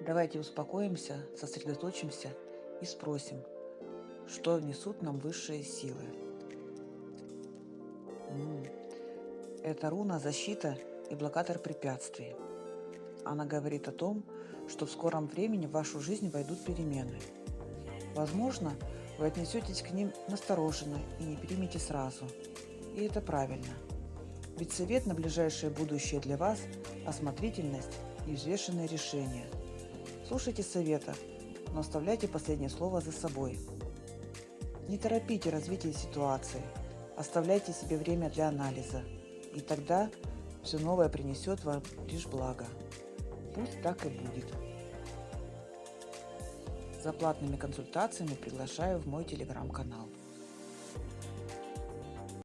Давайте успокоимся, сосредоточимся и спросим, что несут нам высшие силы. М, Это руна защита и блокатор препятствий. Она говорит о том, что в скором времени в вашу жизнь войдут перемены. Возможно, вы отнесетесь к ним настороженно и не примете сразу. И это правильно. Ведь совет на ближайшее будущее для вас – осмотрительность и взвешенное решение. Слушайте совета, но оставляйте последнее слово за собой. Не торопите развитие ситуации, оставляйте себе время для анализа, и тогда все новое принесет вам лишь благо. Пусть так и будет. За платными консультациями приглашаю в мой телеграм-канал.